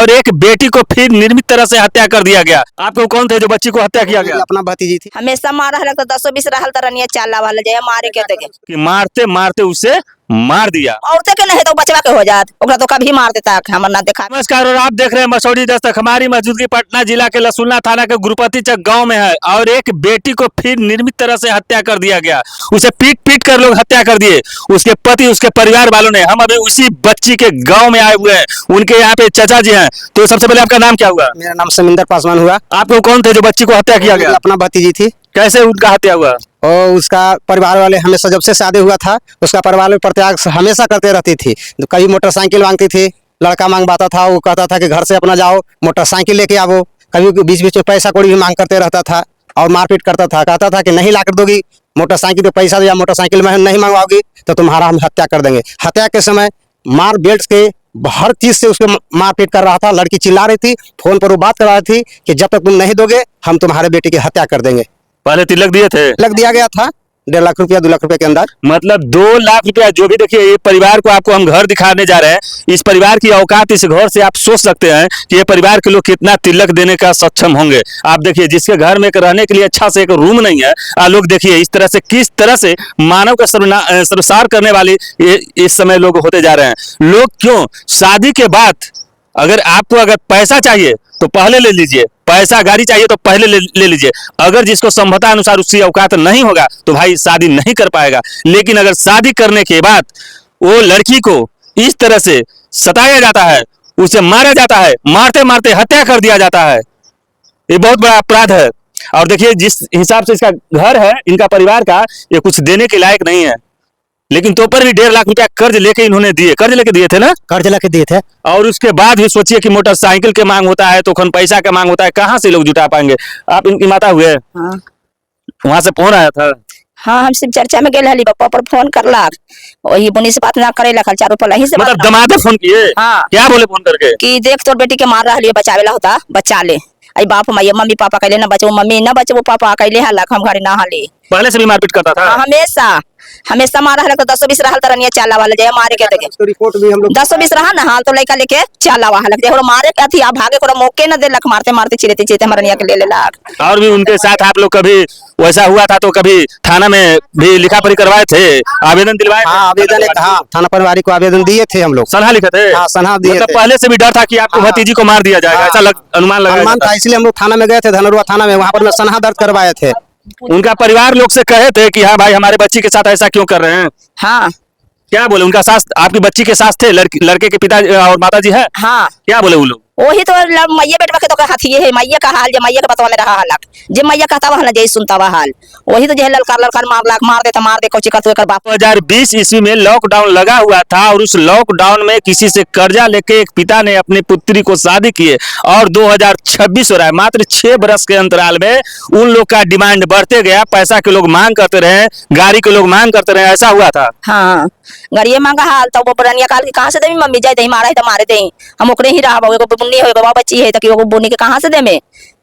और एक बेटी को फिर निर्मित तरह से हत्या कर दिया गया। आपको कौन थे जो बच्ची को हत्या किया गया? अपना भतीजी थी। हमेशा मारा है तो 10-20 रहल तरनिया चाला वाला जय मारे के देखे कि मारते मारते उसे मार दिया। औरते के नहीं तो बचवा के हो जात ओकरा तो कभी मार देता हमर ना देखा। नमस्कार, और आप देख रहे हैं मसौढ़ी दस्तक। हमारी मौजूदगी पटना जिला के लसुल्ला थाना के गुरुपति चक गांव में है और एक बेटी को फिर निर्मित तरह से हत्या कर दिया गया। उसे पीट पीट कर लोग हत्या कर दिए, उसके पति उसके परिवार वालों ने। हम अभी उसी बच्ची के गाँव में आए हुए हैं, उनके यहाँ पे चाचा जी हैं। तो सबसे पहले आपका नाम क्या हुआ? मेरा नाम समिंदर पासवान हुआ। आपको कौन थे जो बच्ची को हत्या किया गया? अपना भतीजी थी। कैसे उनका हत्या हुआ? और उसका परिवार वाले हमेशा जब से शादी हुआ था उसका परिवार वाले प्रत्याग हमेशा करते रहती थी। कभी मोटरसाइकिल मांगती थी, लड़का मांगवाता था, वो कहता था कि घर से अपना जाओ मोटरसाइकिल लेके आओ। कभी बीच बीच में पैसा कौड़ी भी मांग करते रहता था और मारपीट करता था। कहता था कि नहीं ला कर दोगी मोटरसाइकिल पे पैसा या मोटरसाइकिल में नहीं मंगवाओगी तो तुम्हारा हम हत्या कर देंगे। हत्या के समय मार बेल्ट के हर चीज से उसको मारपीट कर रहा था। लड़की चिल्ला रही थी, फोन पर वो बात कर रही थी कि जब तक तुम नहीं दोगे हम तुम्हारे बेटे की हत्या कर देंगे। पहले तिलक दिए थे? तिलक दिया गया था 1.5 लाख रुपया 2 लाख रुपए के अंदर। मतलब 2 लाख रुपया जो भी। देखिए, ये परिवार को आपको हम घर दिखाने जा रहे हैं। इस परिवार की औकात, इस घर से आप सोच सकते हैं कि ये परिवार के लोग कितना तिलक देने का सक्षम होंगे। आप देखिए, जिसके घर में रहने के लिए अच्छा से एक रूम नहीं है, लोग देखिए इस तरह से किस तरह से मानव का सर्वसार करने वाले इस समय लोग होते जा रहे हैं। लोग क्यों शादी के बाद अगर पैसा चाहिए तो पहले ले लीजिए, पैसा गाड़ी चाहिए तो पहले ले लीजिए। अगर जिसको संभवता अनुसार उसकी औकात नहीं होगा तो भाई शादी नहीं कर पाएगा। लेकिन अगर शादी करने के बाद वो लड़की को इस तरह से सताया जाता है, उसे मारा जाता है, मारते मारते हत्या कर दिया जाता है, ये बहुत बड़ा अपराध है। और देखिए, जिस हिसाब से इसका घर है, इनका परिवार का, ये कुछ देने के लायक नहीं है। लेकिन तो पर भी 1.5 लाख रुपया कर्ज लेके इन्होंने दिए। कर्ज लेके दिए थे ना? कर्ज लेके दिए थे। और उसके बाद भी सोचिए कि मोटरसाइकिल के मांग होता है तो खन पैसा का मांग होता है, कहाँ से लोग जुटा पाएंगे? आप इनकी माता हुए? हाँ। वहां से फोन आया था? हाँ, हम सिर्फ चर्चा में गेल हली, पप्पा पर फोन करला, वही बुनी से बात ना करे ला, चारों पर ही से मतलब दमादे फोन किए? हाँ। क्या बोले फोन करके? कि देख तोर बेटी के मार रहा है, बचावेला होता बचा ले। आई बाप माई मम्मी पापा कहले ना बचो, मम्मी ना बचो, पापा कहले हलक हम घरे ना हले। पहले से भी मारपीट करता था? हाँ, हमेशा मारा है तो 10-20 रहल तरनिया चाला वाला जय मारे के देखे। तो रिपोर्ट भी हम लोग 10-20 रहा ना हाल तो लड़का लेके चाला वाला जे मारे के थी, आप भागे को मौके न देलक, मारते मारते चिरते मरनिया के ले लेलक। और भी उनके साथ आप लोग कभी वैसा हुआ था तो कभी थाना में भी लिखा पढ़ी करवाए थे, आवेदन दिलवाए? हाँ, आवेदन थाना परिवारी को आवेदन दिए थे हम लोग। सनहा लिखे थे? हाँ, सनहा दिए मतलब थे। पहले से भी डर था कि आपको भतीजी को मार दिया जाएगा, ऐसा अनुमान लगाया था। इसलिए हम लोग थाना में गए थे, धनरुआ थाना में, वहाँ पर मैं सनहा दर्ज करवाए थे। उनका परिवार लोग से कहे थे कि हाँ भाई हमारे बच्ची के साथ ऐसा क्यों कर रहे हैं? हाँ। क्या बोले? उनका सास आपकी बच्ची के साथ थे? लड़के के पिता और माता जी है? हाँ। क्या बोले वो लोग? वही तो मैया बेटवा के तो हाथी है, मैया का हाल जे मैया के बतवा में रहा हालक, जे मैया कहता वह जय सुनता वह हाल, वही तो जे ललकार मार दे कोची का तो बाप। 2020 ईस्वी में लॉकडाउन लगा हुआ था और उस लॉकडाउन में किसी से कर्जा लेके एक पिता ने अपनी पुत्री को शादी किए और 2026 हो रहा है, मात्र 6 बरस के अंतराल में उन लोग का डिमांड बढ़ते गया। पैसा के लोग मांग करते रहे, गाड़ी के लोग मांग करते रहे, ऐसा हुआ था। हाँ, गाड़िए मांगा हाल तो वो बरनिया काल की कहाँ से देवी, मम्मी जाए दही मारा है तो मारे दे, हम ओकरे ही रहा बुन्नी हो बाबा बच्ची है तो बुन्नी के कहाँ से दे में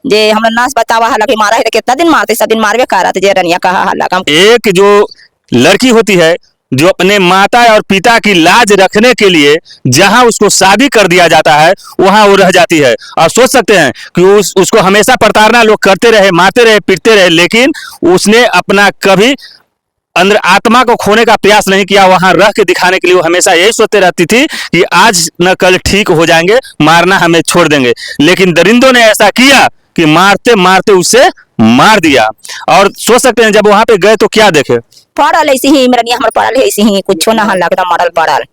जे हमरा नास बतावा हाल कि मारा है तो कितना दिन मारते, सब दिन मारवे कहा रहा जे रनिया कहा हाल। एक जो लड़की होती है जो अपने माता और पिता की लाज रखने के लिए जहां उसको शादी कर दिया जाता है वहां वो रह जाती है। और सोच सकते हैं कि उसको हमेशा प्रताड़ना लोग करते रहे, मारते रहे, पीटते रहे, लेकिन उसने अपना कभी अंदर आत्मा को खोने का प्रयास नहीं किया। वहां रह के दिखाने के लिए वो हमेशा यही सोचते रहती थी कि आज न कल ठीक हो जाएंगे, मारना हमें छोड़ देंगे। लेकिन दरिंदों ने ऐसा किया कि मारते मारते उसे मार दिया। और सोच सकते हैं जब वहां पे गए तो क्या देखे? पड़ल ऐसी ही मेरा हमर पड़ल है ऐसी ही, कुछ ना लगता मरल पड़ल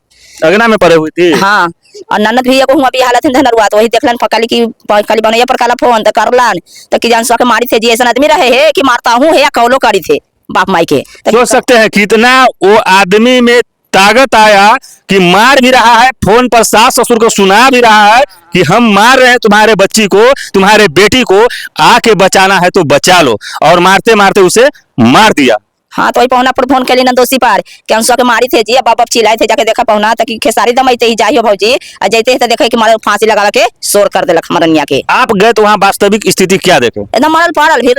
अगना में पड़े हुई थी। हाँ, और ननद भी एगो हुआ भी हालत धनरुआ तो वही देखलन फकाली की खाली बनैया पर काला फोन तो करलन तो कि जान सो के मारी थे जी, ऐसा आदमी रहे है कि मारता हूँ है या कौलो करी थे बाप माई के। सोच सकते हैं कितना वो आदमी में ताकत आया कि मार भी रहा है, फोन पर सास ससुर को सुना भी रहा है कि हम मार रहे हैं तुम्हारे बच्ची को, तुम्हारे बेटी को, आके बचाना है तो बचा लो। और मारते मारते उसे मार दिया। हाँ, तो वही पहुना पर फोन के दोषी पार कि हम के मारी थे जी, बाबा चिल्लाए थे, जाके देखा पहुना तक खेसारी दमाइते ही जाइयो भौजी, और जैते तो देखे कि मारे फांसी लगा के शोर कर देलक मरनिया के। आप गए तो वहाँ वास्तविक स्थिति क्या देखे? एकदम मरल पड़ल, भीड़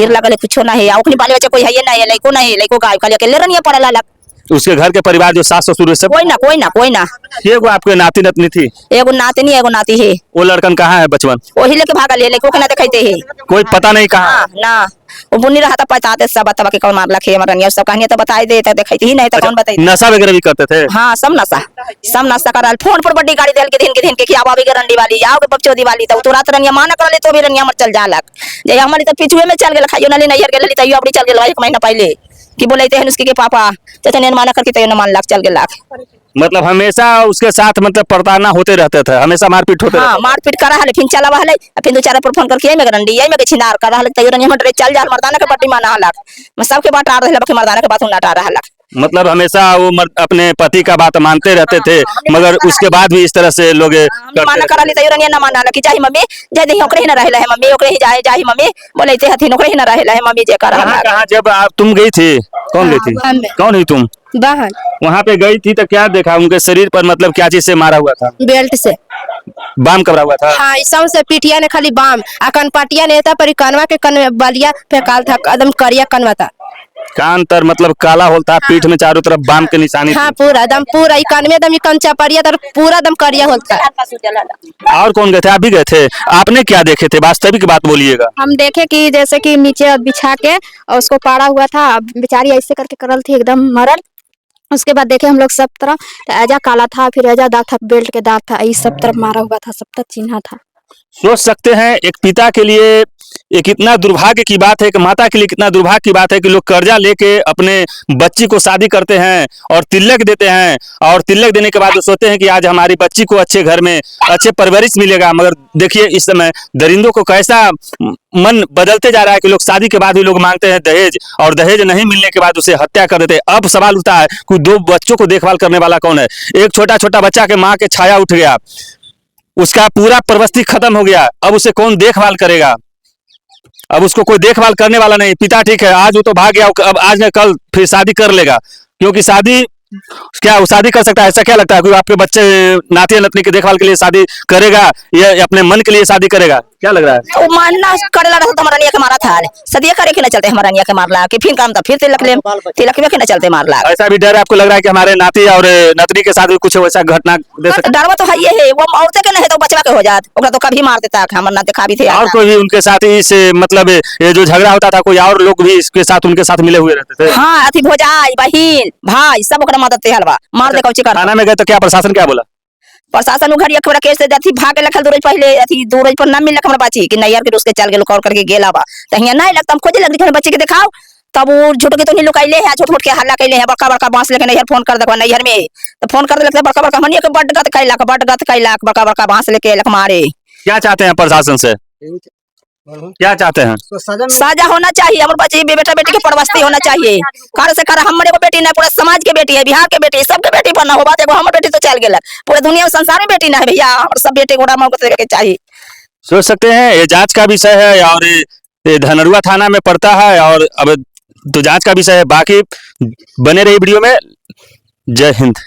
लगल है कुछो ना है, ओखनी बाले बच्चे कोई है ना है, लइको ना है, लइको गाय खाली अकेले रनिया पड़ल अलग उसके घर के परिवार जो सास ससुर है सब? कोई ना। एगो आपके नाती नतनी थी? एगो नातनी एगो नाती है। वो लड़कन कहाँ है बचपन? वही लेके भागल है, लेके ओके ना दिखाते है। कोई पता नहीं कहाँ? हाँ ना, वो बुनी रहा था बताते सब बता के कौन मारला खे मरनिया सब कहानियां तो बताई दे तो दिखाई ही नहीं तो कौन बताई। नशा वगैरह भी करते थे? हाँ सब नशा कर फोन पर बड़ी गाड़ी देल के दिन के कि आवा भी गरंडी वाली आओ के बच्चों वाली तो तुरंत रनिया माना कर ले तो भी रनिया मर चल जालक जे हमारी तो पिछुए में चल गेल खाइयो ना ले नैहर गेल तो अपनी चल गेल 1 महीना पहले कि बोलते हैं उसके के पापा तो ने माना करके तो न मान लाख चल गेल लाख। मतलब हमेशा उसके साथ मतलब प्रताड़ना होते रहते थे, हमेशा मारपीट होते हाँ मारपीट करा है फिर चला है फिर 2-4 पर फोन करके में गरंडी में छिनार कर रहा तैयो रनिया मर चल जाल मर्दाना के बड्डी माना हलक मैं सबके बात आ रहे मर्दाना के बात ना आ रहा हलक। मतलब हमेशा वो अपने पति का बात मानते रहते थे मगर उसके बाद भी इस तरह से लोग माना करा ली तैयो रनिया ना माना कि चाहे मम्मी जे दे ओकरे ही ना रहला है मम्मी ओकरे ही जाए मम्मी बोलते हथिन ओकरे ही ना रहला है मम्मी जे कर रहा। कहाँ जब आप तुम गई थी? कौन गई थी? कौन हुई तुम? बहन। वहाँ पे गई थी तो क्या देखा उनके शरीर पर? मतलब क्या चीज से मारा हुआ था? बेल्ट से। बाम कबरा हुआ था? हाँ सब से पिटिया ने खाली बाम अकन पाटिया ने था पर कनवा के कन बलिया फेकाल था एकदम करिया कनवा था। कान तर मतलब काला होता है, पीठ में चारों तरफ बाम के निशानी हाँ पूरा एकदम पूरा कान में एकदम कंचा पड़िया तर पूरा एकदम करिया होता है। और कौन गए थे? आप भी गए थे? आपने क्या देखे थे? वास्तविक बात बोलिएगा। हम देखे कि जैसे कि नीचे बिछा के और उसको पाड़ा हुआ था बेचारी ऐसे करके करल थी एकदम मरल। उसके बाद देखे हम लोग सब तरफ ऐजा काला था फिर ऐजा दाग था बेल्ट के दाग था इस सब तरफ मारा हुआ था सब तरफ चिन्हा था। सोच सकते हैं एक पिता के लिए ये कितना दुर्भाग्य की बात है, कि माता के लिए कितना दुर्भाग्य की बात है कि लोग कर्जा लेके अपने बच्ची को शादी करते हैं और तिलक देते हैं और तिलक देने के बाद वो सोचते हैं कि आज हमारी बच्ची को अच्छे घर में अच्छे परवरिश मिलेगा। मगर देखिए इस समय दरिंदों को कैसा मन बदलते जा रहा है कि लोग शादी के बाद भी लोग मांगते हैं दहेज और दहेज नहीं मिलने के बाद उसे हत्या कर देते हैं। अब सवाल उठता है कि 2 बच्चों को देखभाल करने वाला कौन है? एक छोटा छोटा बच्चा के माँ के छाया उठ गया, उसका पूरा परवस्ती खत्म हो गया, अब उसे कौन देखभाल करेगा? अब उसको कोई देखभाल करने वाला नहीं। पिता ठीक है आज वो तो भाग गया, अब आज न कल फिर शादी कर लेगा, क्योंकि शादी क्या वो शादी कर सकता है? ऐसा क्या लगता है कोई आपके बच्चे नाती नतनी की देखभाल के लिए शादी करेगा या अपने मन के लिए शादी करेगा? क्या लग रहा है? वो मानना करेला रहता हमारा निया के मारा था सदिया करे के ना चलते हमारा निया के मारला कि फिर काम था फिर तिलक में के ना चलते मारला। ऐसा भी डर है आपको लग रहा है कि हमारे नाती और नतनी के साथ भी कुछ वैसा घटना दे सकता? डरवा तो है ये है वो औरतें के नहीं तो बचवा के हो जात ओकरा तो कभी मार देता हमारा नाते खा भी थे। और कोई भी उनके साथ इस मतलब ये जो झगड़ा होता था कोई और लोग भी इसके साथ उनके साथ मिले हुए रहते थे? हाँ अथी भोजाई बहिन भाई सब ओकरा मदद थे हलवा मार दे कौची कर। थाना में गए तो क्या प्रशासन क्या बोला? प्रशासन घर एक केस से अथी भागे लखल 2 रोज पहले अथी 2 रोज पर ना मिल हमरा बाची कि नैयर के उसके चल गेल कॉल करके गेला बा त हिया नहीं लगता हम खोजे लग रही बच्चे के दिखाओ तब वो झूठ के तो नहीं लुकाइले है झूठ के हल्ला कैले है बड़का बड़का बांस लेके नैयर फोन कर देखो नैयर में तो फोन कर देलक बड़का बड़का मनिया के बड़ गत कैलाक बड़का बड़का बांस लेके लक मारे। क्या चाहते हैं प्रशासन से? क्या चाहते हैं? साजा होना चाहिए हमारे बच्चे बेटा बेटी के परवस्ती होना चाहिए कार से कार हमारे को बेटी ना पूरे समाज के बेटी है बिहार के बेटी सबके बेटी बनना हो बात है हमारे बेटी तो चल गेल पूरे दुनिया में संसार में बेटी ना है भैया और सब बेटे गोड़ा मौके के चाहिए। सोच सकते हैं ये जांच का विषय है और ये धनरुआ थाना में पड़ता है और अब तो जांच का विषय है। बाकी बने रही वीडियो में। जय हिंद।